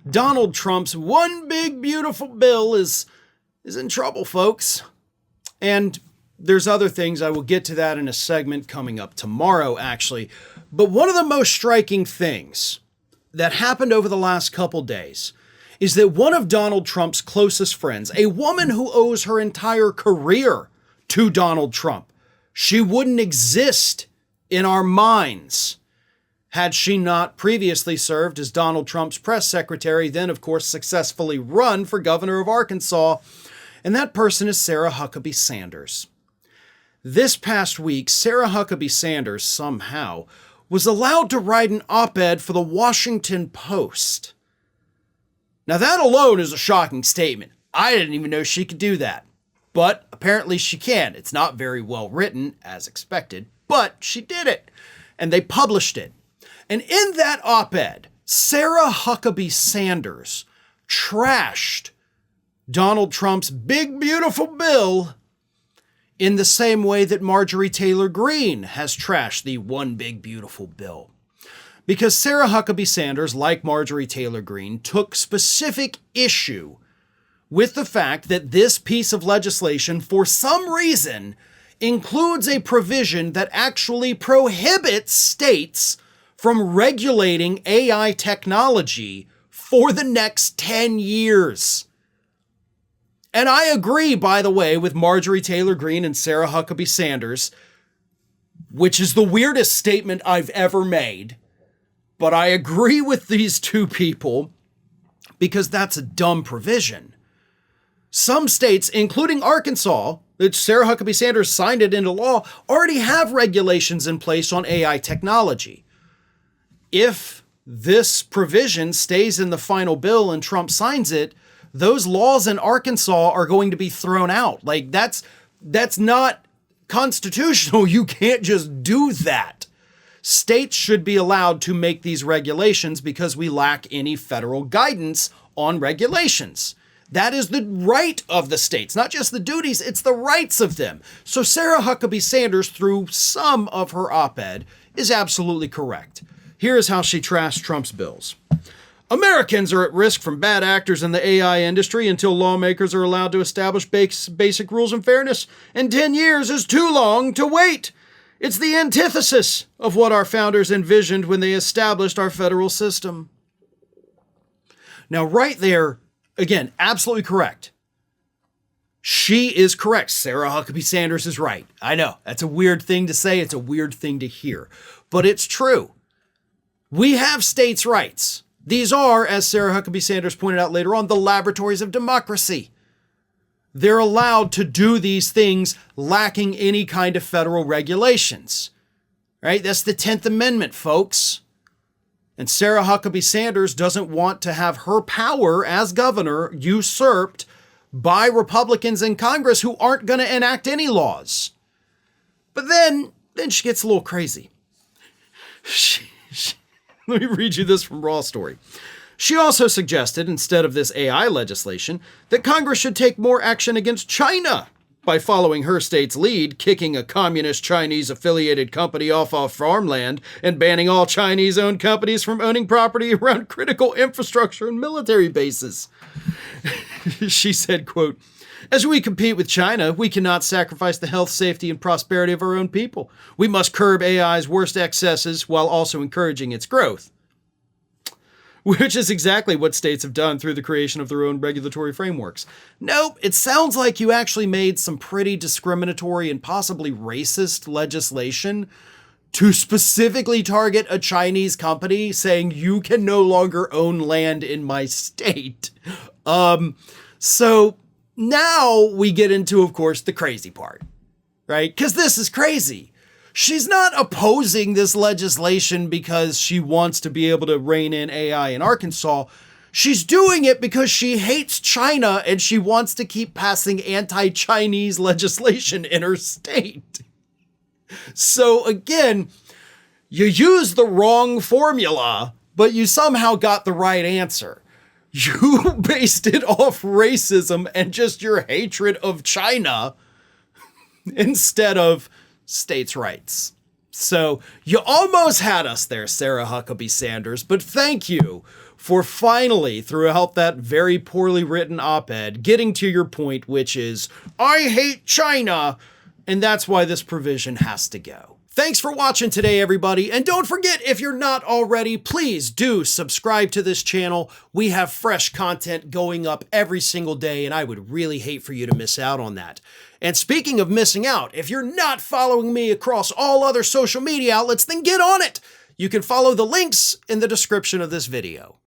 Donald Trump's one big beautiful bill is in trouble, folks. And there's other things. I will get to that in a segment coming up tomorrow, actually. But one of the most striking things that happened over the last couple days is that one of Donald Trump's closest friends, a woman who owes her entire career to Donald Trump, she wouldn't exist in our minds had she not previously served as Donald Trump's press secretary, then, of course, successfully run for governor of Arkansas. And that person is Sarah Huckabee Sanders. This past week, Sarah Huckabee Sanders somehow was allowed to write an op-ed for the Washington Post. Now that alone is a shocking statement. I didn't even know she could do that. But apparently she can. It's not very well written, as expected, but she did it. And they published it. And in that op-ed, Sarah Huckabee Sanders trashed Donald Trump's big, beautiful bill in the same way that Marjorie Taylor Greene has trashed the one big, beautiful bill. Because Sarah Huckabee Sanders, like Marjorie Taylor Greene, took specific issue with the fact that this piece of legislation, for some reason, includes a provision that actually prohibits states from regulating AI technology for the next 10 years. And I agree, by the way, with Marjorie Taylor Greene and Sarah Huckabee Sanders, which is the weirdest statement I've ever made. But I agree with these two people because that's a dumb provision. Some states, including Arkansas, which Sarah Huckabee Sanders signed it into law, already have regulations in place on AI technology. If this provision stays in the final bill and Trump signs it, those laws in Arkansas are going to be thrown out. Like, that's not constitutional. You can't just do that. States should be allowed to make these regulations because we lack any federal guidance on regulations. That is the right of the states, not just the duties, it's the rights of them. So Sarah Huckabee Sanders, through some of her op-ed, is absolutely correct. Here is how she trashed Trump's bills. Americans are at risk from bad actors in the AI industry until lawmakers are allowed to establish basic rules and fairness, and 10 years is too long to wait. It's the antithesis of what our founders envisioned when they established our federal system. Now, right there, again, absolutely correct. She is correct. Sarah Huckabee Sanders is right. I know, that's a weird thing to say. It's a weird thing to hear, but it's true. We have states' rights. These are, as Sarah Huckabee Sanders pointed out later on, the laboratories of democracy. They're allowed to do these things lacking any kind of federal regulations, right? That's the 10th Amendment, folks. And Sarah Huckabee Sanders doesn't want to have her power as governor usurped by Republicans in Congress who aren't going to enact any laws. But then she gets a little crazy. Let me read you this from Raw Story. She also suggested, instead of this AI legislation, that Congress should take more action against China by following her state's lead, kicking a communist Chinese-affiliated company off farmland and banning all Chinese-owned companies from owning property around critical infrastructure and military bases. She said, quote, "As we compete with China, we cannot sacrifice the health, safety, and prosperity of our own people. We must curb AI's worst excesses while also encouraging its growth." Which is exactly what states have done through the creation of their own regulatory frameworks. Nope, it sounds like you actually made some pretty discriminatory and possibly racist legislation to specifically target a Chinese company, saying you can no longer own land in my state. So now we get into, of course, the crazy part, right? Because this is crazy. She's not opposing this legislation because she wants to be able to rein in AI in Arkansas. She's doing it because she hates China and she wants to keep passing anti-Chinese legislation in her state. So again, you used the wrong formula, but you somehow got the right answer. You based it off racism and just your hatred of China instead of states' rights. So you almost had us there, Sarah Huckabee Sanders, but thank you for finally, throughout that very poorly written op-ed, getting to your point, which is, I hate China, and that's why this provision has to go. Thanks for watching today, everybody. And don't forget, if you're not already, please do subscribe to this channel. We have fresh content going up every single day, and I would really hate for you to miss out on that. And speaking of missing out, if you're not following me across all other social media outlets, then get on it. You can follow the links in the description of this video.